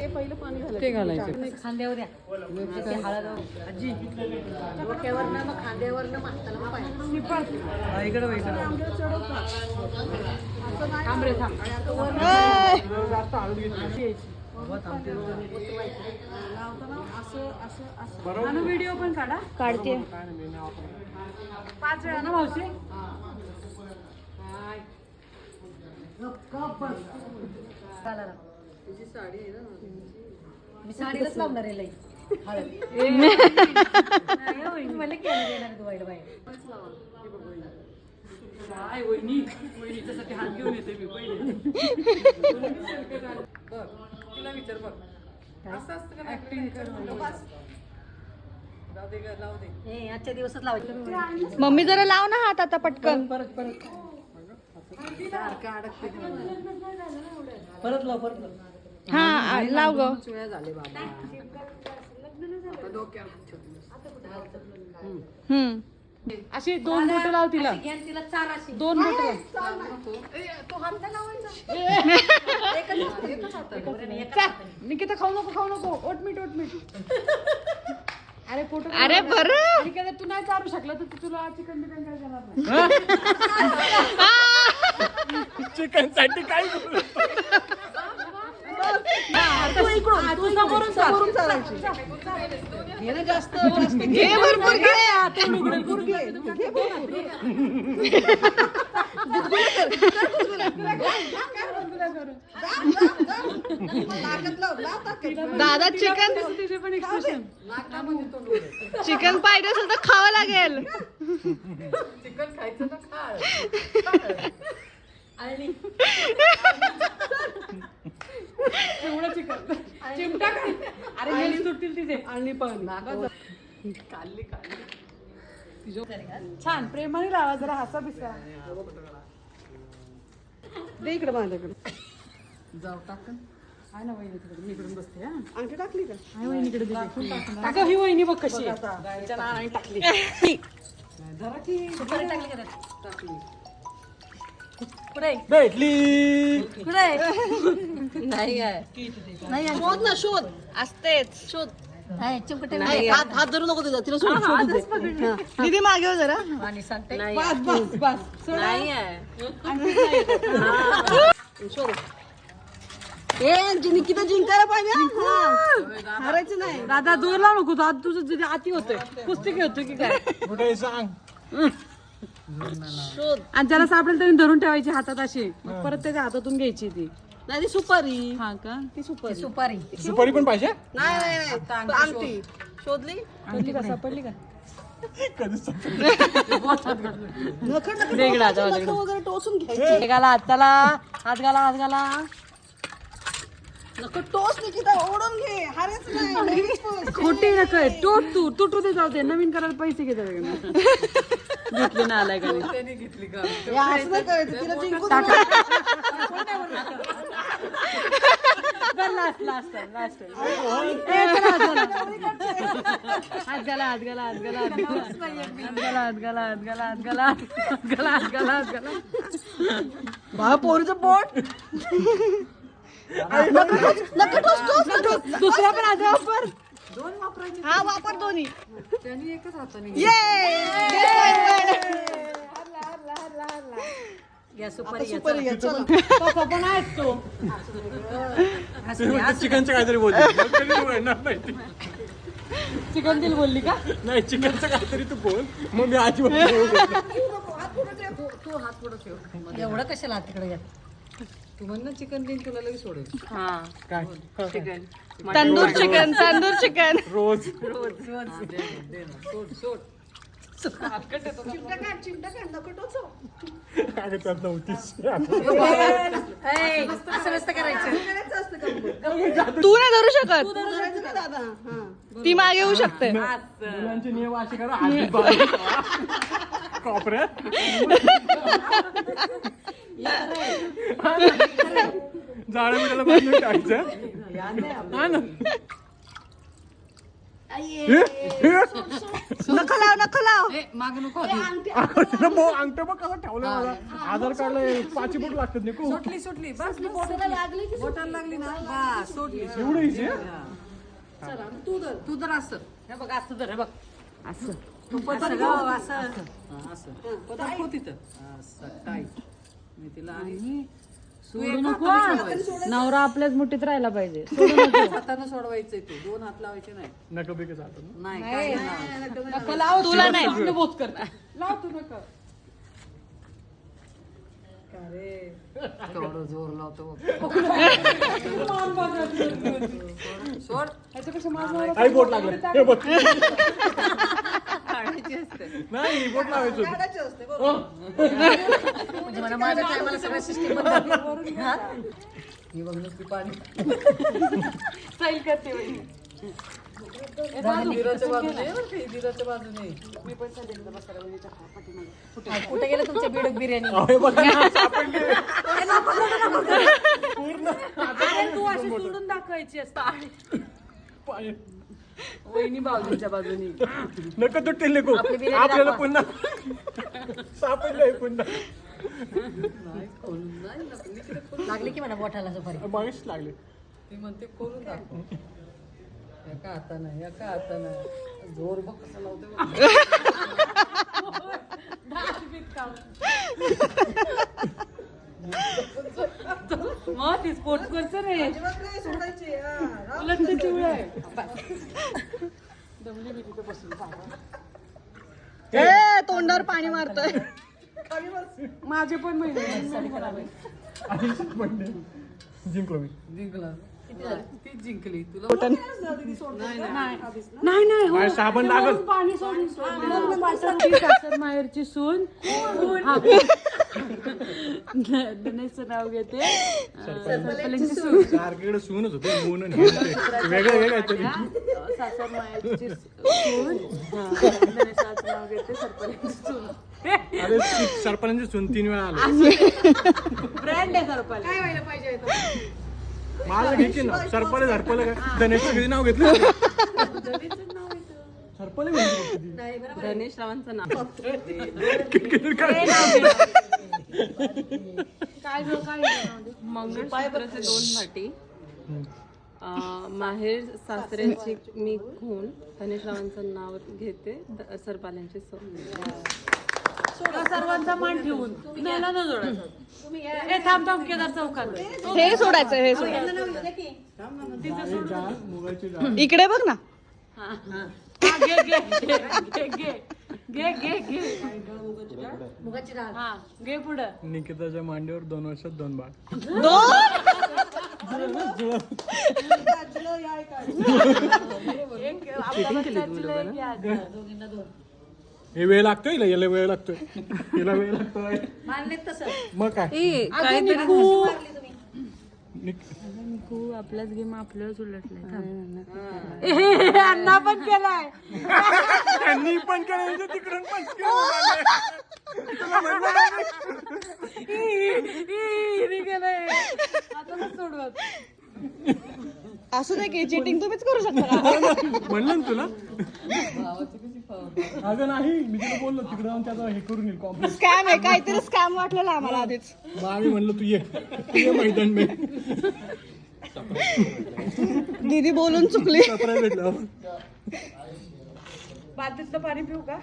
पहिलं पाणी घालायचं, ते घालायचं. खांद्यावर द्या हळद आजी डोक्यावरनं मग खांद्यावरनं मागताना मग पाय इकडे तांबडे थांब असं व्हिडिओ पण काढा. काढते 5 वेळा ना मावशी. तुझी साडी आहे ना, मी साडीलाच लावणार आहे लई हळद मला केलं देणार धुवायला बाहेर काय वहिनी, वहिनीच्यासाठी हात घेऊन येते मी पहिले. बघ तिला विचार, बघ असं असतं का ऍक्टिंग कर. जाऊ दे ग, लावू दे. हे आजच्या दिवसात लावायचं. मम्मी जरा लाव ना हात आता पटकन. सारखं अडकते परत लाव परत लाव. हा लाव ग. वेळा झाले बाबा. आता डोक्यावर अशी 2 बोटं लाव तिला. तिला चार अशी 2 बोटं लाव. तो हात नाही लावायचा. निकिता खाऊ नको ओटमीट. अरे पोट. अरे बरं. आणि कधी तू नाही चालू शकला तर तुला चिकन बिकन काय देणार नाही. चिकन साठी काय तू समोरून चालायची. घे ना जास्त घे भरपूर घे. दादा चिकन पण एक्सप्रेशन. चिकन पाहिजे असेल तर खावं लागेल. चिकन खायचं ना, खा. एवढं चिकन चिमटा काय. अरे नेल्स तुटतील तिचे. आणि पण काढली छान प्रेमाने लावा जरा हसा बिसा. दे इकडे माझ्याकडे. जाऊ टाकन. आहे ना वहिनी तिकडे, मी इकडून बसते. हा अंगठी टाकली का? आहे वहिनीकडे दे. अगं ही वहिनी बघ कशी आहे. तिच्या नानाने टाकली. धरा की. सुपारी टाकली का त्यात? टाकली. कुठे भेटली. कुठे नाही काय नाही शोध ना, शोध. असतेच. शोध. चिमकटे हात धरू नको तिचा. तिला शोध. दीदी मागे हो जरा. आणि सांगते बस नाही आहे. शोध. निकिता जिंकायला पाहिजे. हारायचं नाही. दादा दूर लावू नको. दादा तुझं जे आती होतंय कुस्ती खेळतोय की काय. कुठे सांग. शोध. आणि ज्याला सापडेल त्यांनी धरून ठेवायची हातात अशी. मग परत त्याच्या हातातून घ्यायची ती. नाही ती सुपारी. हा का. ती सुपारी. सुपारी सुपारी पण पाहिजे. नाही अंगठी शोधली. पडली का सापडली का. कधी संपली? नखं वगैरे टोचून घ्यायची. घाला हात घाला. हात घाला. नखं टोच निकिता, ओढून घे. हारेच नाही. खोटी नका तुटू दे. जाऊ दे. नवीन करायला पैसे घेतात घेतले ना आलाय का नाही. हे असं नाही करायचं. तिला जिंकून लास्ट हात घाला. बा पोरीचं पोट. दुसरा पण हात वापर. हा वापर दोन्ही. त्यांनी एकच हाताने. घ्या सुपारी घ्या. सुपारी घ्या. चला. तसा पण आहेच तो. चिकनचं काहीतरी बोलली. चिकन दिल बोलली का. नाही चिकनचं काहीतरी तू बोल. मग मी आजी तू हात पुढे ठेव. एवढं कशाला हात तिकडे घ्या. तू म्हण ना चिकन देईन तुला लगेच सोडेल. काय तंदूर चिकन. रोज सोड. चिमटा काढ. नको टोचव. काय त्यात नव्हतीच. असं नसतं करायचं. करायचं असतं का मग? तू नाही धरू शकत. करायचं का दादा? ती मागे येऊ शकते. मुलांचे नियम असे करा. हात बाजूला ठेवा. कोपऱ्यात जाळं मिठाला बांधून टाकायचं. हा ना. नका लाव माग नको होती. अंगठं बघ कसं ठेवलं मला. आधार कार्डला 5 बोट लागतात निकू. सुटली बस बोटाला लागली ना बस सोडली. एवढं easy आहे? चला तू जर असं हे बघ असं धर, हे बघ असं तू पदर घाल, असं असं पदर हो तिथं असं टाईट मी तिला आणि सोडू नको. नवरा आपल्याच मुठीत राहायला पाहिजे. सोडू नको. हातानं सोडवायचंय तू 2 हात लावायचे नाही नका बिकं जातं ना. नाही काय नाही. नका लाव. तुला नाही बोच कर. लाव तू नका अरे केवढं जोर लावतो सोड काही बोट लागलं. हे बघ. काढायची असते नाही बोट लावायचं होतं. म्हणजे मला माझ्या टायमाला सगळ्या सिस्टीम ही बघ नुसती पाणी स्टाईल करते बाई. दिराच्या बाजूने दिराच्या बाजूने मी पण सांगितलं बसायला वहिनीच्या पाठीमागे. कुठे गेलं तुमच्या बिडक बिर्याणी हे बघा ना, सापडले. अरे तू अशी सोडून दाखवायची असता. पाय. वहिनी बाजूच्या बाजूनी. नका तुटेल नको. आपल्याला पुन्हा सापडलंय पुन्हा. लागली की म्हणा बोठाला सफारी मागेच लागले. ती म्हणते खोलून दाखव एका हातानं एका हातानं जोर बघ कसं लावते मग ती स्पोर्ट्स करतो रे. उलट ते चिवळ आहे. दमली मी तिथे बसून. ए तोंडावर पाणी मारतोय. माझे पण महिने जिंकलो मी. जिंकला ती जिंकली तुला नाही हो. काय साबण लागल. पाणी सोडून सासर माहेरची सून. दिनेशचं नाव घेते. सरपंचाची सून. सारखीकडे सूनच होते मून आणि हे ते. वेगळं वेगळं तरी. सासर माहेरची सून. दिनेशाचं नाव घेते सरपंचाची सून. अरे सरपंच सून 3 वेळा आलो. ब्रँड आहे सरपंच. काय व्हायला पाहिजे माझं घे की ना. सरपले झरपले काय धनेशचं कधी नाव घेतलं. सरपले गणेश रावांचं नाव. मंगळसूत्राचे 2 भाटी. माहेर सासऱ्यांची मी खून. गणेश रावांचं नाव घेते. सरपाल्यांची सोन. सर्वांचा मान ठेवून न्यायला न जोडायचं. हे थांब केदार चौकात. हे सोडायचं हे सोडायचं. इकडे बघ ना. घे घे घे घे घे घे घे. मुगाची डाळ हा घे पुढं. निकिताच्या मांडीवर 2 वर्षात 2 बाळ. हे वेळ लागतोय याला वेळ लागतोय. हिला वेळ लागतोय. मानले तसं मग काय खूप आपल्याच गेम आपल्याच उलटलाय. अण्णा पण केलाय. त्यांनी पण करायचं तिकडून पण केलंय. आता सोडवत असू दे की चिटिंग तुम्हीच करू शकता. म्हणलं ना तुला. अगं नाही मी तुला बोललो तिकडे जाऊन त्याचं हे करून येईल कॉम्प्लेक्स. स्कॅम आहे काहीतरी स्कॅम वाटलेला आम्हाला आधीच. मग आम्ही म्हणलं तू ये मैदान में. दीदी बोलून चुकली. भेटलं बादलीतलं पाणी पिऊ का?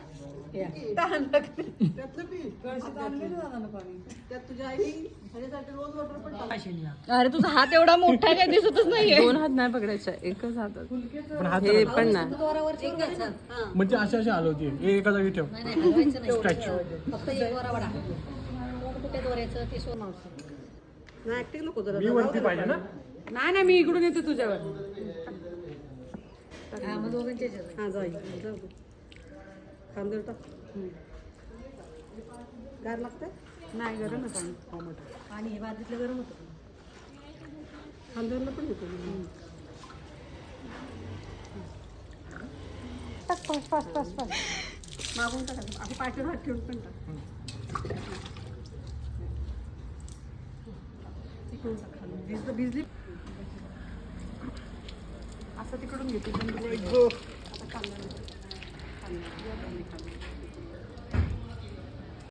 अरे तुझा हात एवढा मोठा काय दिसतच नाहीये. 2 हात नाही पकडायचा. एकच हातात. हे पण नाही. दोरावरची घ्यायचं म्हणजे अशा आलो होती. हे एका जागी ठेव. नाही हलवायचं नाही फक्त एक दोरा वडा कुठे दोऱ्याचं ते सोन मी वरती पाहिजे ना. नाही मी इकडून येते तुझ्यावर. हा मग दोघांचे तांदूळ टाक गार लागतंय नाही गरम आहे पाणी. आणि हे बादलीतलं गरम होतं. तांदूळला पण होतो टाक फास्ट मागून टाक. आपण पाठीवर हात ठेवून पण टाक. भिजली असं तिकडून घेते. आता खाल्लं